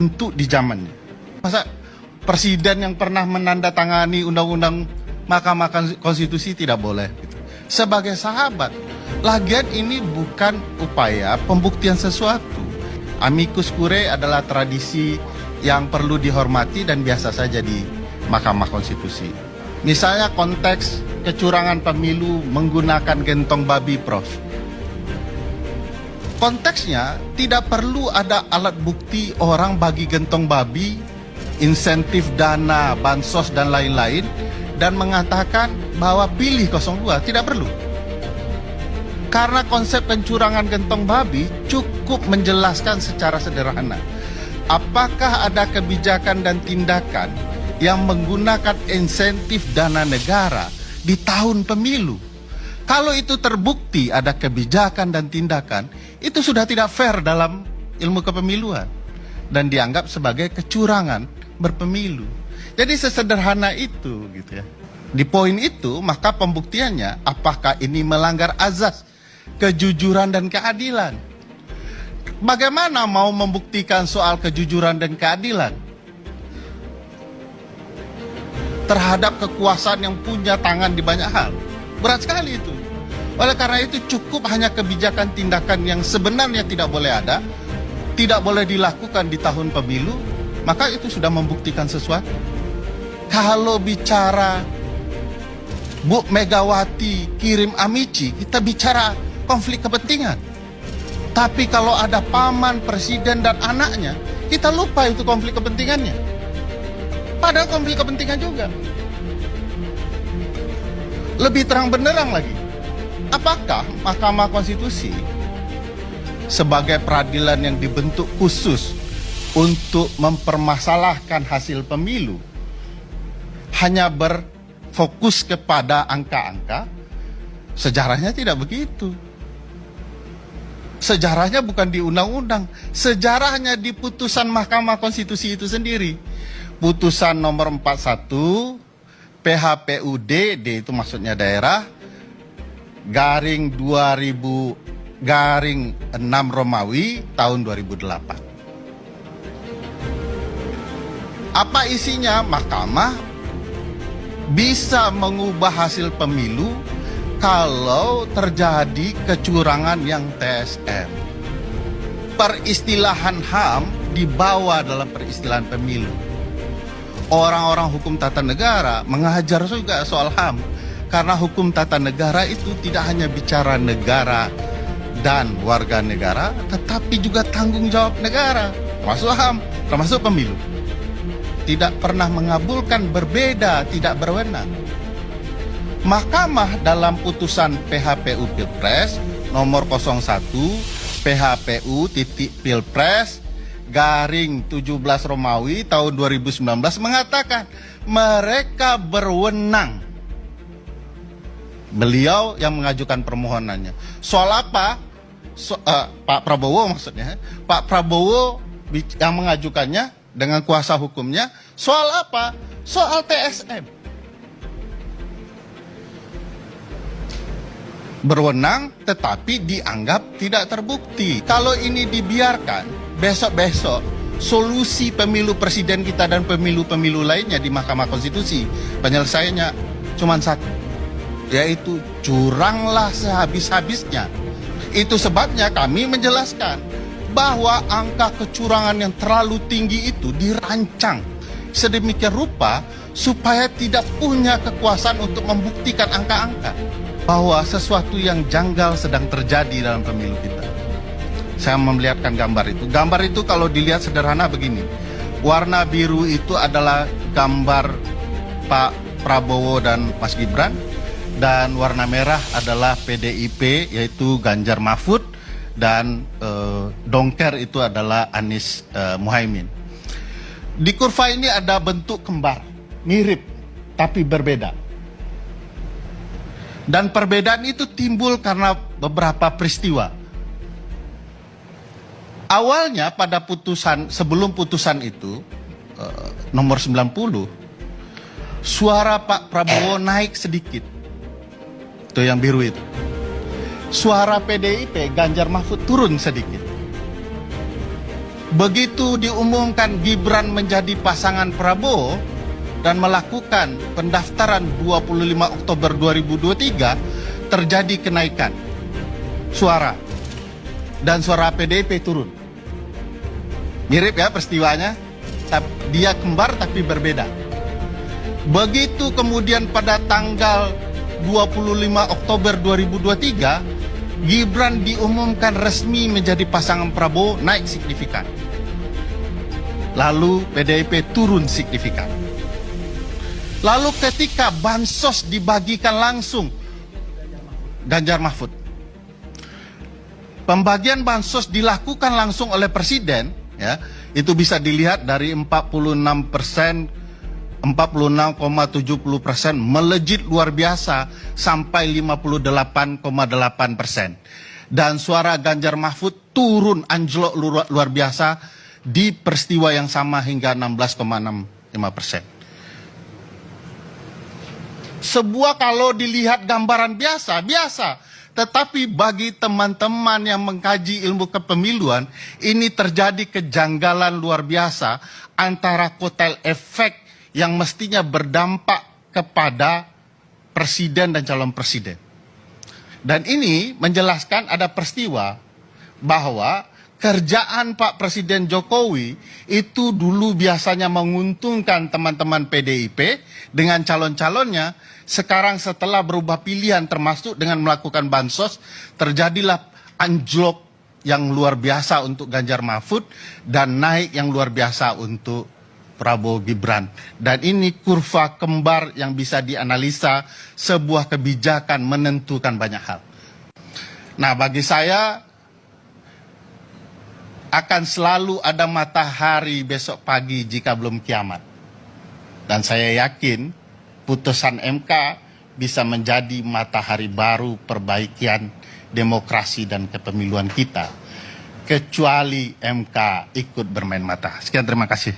untuk di zamannya. Masa presiden yang pernah menandatangani undang-undang Mahkamah Konstitusi tidak boleh? Sebagai sahabat, lagian ini bukan upaya pembuktian sesuatu. Amicus curiae adalah tradisi yang perlu dihormati dan biasa saja di Mahkamah Konstitusi. Misalnya konteks kecurangan pemilu menggunakan gentong babi, Prof. Konteksnya tidak perlu ada alat bukti orang bagi gentong babi, insentif dana, bansos dan lain-lain, dan mengatakan bahwa pilih 02, tidak perlu. Karena konsep pencurangan gentong babi cukup menjelaskan secara sederhana. Apakah ada kebijakan dan tindakan yang menggunakan insentif dana negara di tahun pemilu? Kalau itu terbukti ada kebijakan dan tindakan, itu sudah tidak fair dalam ilmu kepemiluan dan dianggap sebagai kecurangan berpemilu. Jadi sesederhana itu gitu ya. Di poin itu maka pembuktiannya apakah ini melanggar azas kejujuran dan keadilan. Bagaimana mau membuktikan soal kejujuran dan keadilan terhadap kekuasaan yang punya tangan di banyak hal? Berat sekali itu. Oleh karena itu cukup hanya kebijakan tindakan yang sebenarnya tidak boleh ada, tidak boleh dilakukan di tahun pemilu, maka itu sudah membuktikan sesuatu. Kalau bicara Bu Megawati kirim amici, kita bicara konflik kepentingan. Tapi kalau ada paman, presiden, dan anaknya, kita lupa itu konflik kepentingannya. Padahal konflik kepentingan juga. Lebih terang benderang lagi, apakah Mahkamah Konstitusi sebagai peradilan yang dibentuk khusus untuk mempermasalahkan hasil pemilu hanya berfokus kepada angka-angka? Sejarahnya tidak begitu. Sejarahnya bukan di undang-undang, sejarahnya di putusan Mahkamah Konstitusi itu sendiri. Putusan nomor 41 PHPUD, D itu maksudnya daerah, garing 2000 garing 6 Romawi tahun 2008. Apa isinya? Mahkamah bisa mengubah hasil pemilu kalau terjadi kecurangan yang TSM. Peristilahan HAM dibawa dalam peristilahan pemilu. Orang-orang hukum tata negara mengajar juga soal HAM. Karena hukum tata negara itu tidak hanya bicara negara dan warga negara, tetapi juga tanggung jawab negara. Termasuk HAM, termasuk pemilu. Tidak pernah mengabulkan berbeda, tidak berwenang. Mahkamah dalam putusan PHPU Pilpres nomor 01 PHPU Pilpres garing 17 Romawi tahun 2019 mengatakan mereka berwenang. Beliau yang mengajukan permohonannya. Soal apa? Pak Prabowo maksudnya. Pak Prabowo yang mengajukannya dengan kuasa hukumnya. Soal apa? Soal TSM. Berwenang tetapi dianggap tidak terbukti. Kalau ini dibiarkan, besok-besok solusi pemilu presiden kita dan pemilu-pemilu lainnya di Mahkamah Konstitusi, penyelesaiannya cuma satu, yaitu curanglah sehabis-habisnya. Itu sebabnya kami menjelaskan bahwa angka kecurangan yang terlalu tinggi itu dirancang sedemikian rupa supaya tidak punya kekuasaan untuk membuktikan angka-angka bahwa sesuatu yang janggal sedang terjadi dalam pemilu kita. Saya memperlihatkan gambar itu. Gambar itu kalau dilihat sederhana begini. Warna biru itu adalah gambar Pak Prabowo dan Mas Gibran. Dan warna merah adalah PDIP, yaitu Ganjar Mahfud. Dan dongker itu adalah Anies Muhaimin. Di kurva ini ada bentuk kembar, mirip tapi berbeda. Dan perbedaan itu timbul karena beberapa peristiwa. Awalnya pada putusan, sebelum putusan itu, nomor 90, suara Pak Prabowo naik sedikit. Itu yang biru itu. Suara PDIP Ganjar Mahfud turun sedikit. Begitu diumumkan Gibran menjadi pasangan Prabowo dan melakukan pendaftaran 25 Oktober 2023, terjadi kenaikan suara dan suara PDIP turun. Mirip ya peristiwanya, dia kembar tapi berbeda. Begitu kemudian pada tanggal 25 Oktober 2023, Gibran diumumkan resmi menjadi pasangan Prabowo, naik signifikan. Lalu PDIP turun signifikan. Lalu ketika bansos dibagikan langsung, Ganjar Mahfud. Pembagian bansos dilakukan langsung oleh Presiden, ya, itu bisa dilihat dari 46%, 46,70% melejit luar biasa sampai 58,8%. Dan suara Ganjar Mahfud turun anjlok luar biasa di peristiwa yang sama hingga 16,65%. Sebuah kalau dilihat gambaran biasa, tetapi bagi teman-teman yang mengkaji ilmu kepemiluan, ini terjadi kejanggalan luar biasa antara kotel efek yang mestinya berdampak kepada presiden dan calon presiden. Dan ini menjelaskan ada peristiwa bahwa kerjaan Pak Presiden Jokowi itu dulu biasanya menguntungkan teman-teman PDIP dengan calon-calonnya. Sekarang setelah berubah pilihan termasuk dengan melakukan bansos, terjadilah anjlok yang luar biasa untuk Ganjar Mahfud dan naik yang luar biasa untuk Prabowo Gibran. Dan ini kurva kembar yang bisa dianalisa sebuah kebijakan menentukan banyak hal. Nah, bagi saya akan selalu ada matahari besok pagi jika belum kiamat. Dan saya yakin putusan MK bisa menjadi matahari baru perbaikan demokrasi dan kepemiluan kita. Kecuali MK ikut bermain mata. Sekian, terima kasih.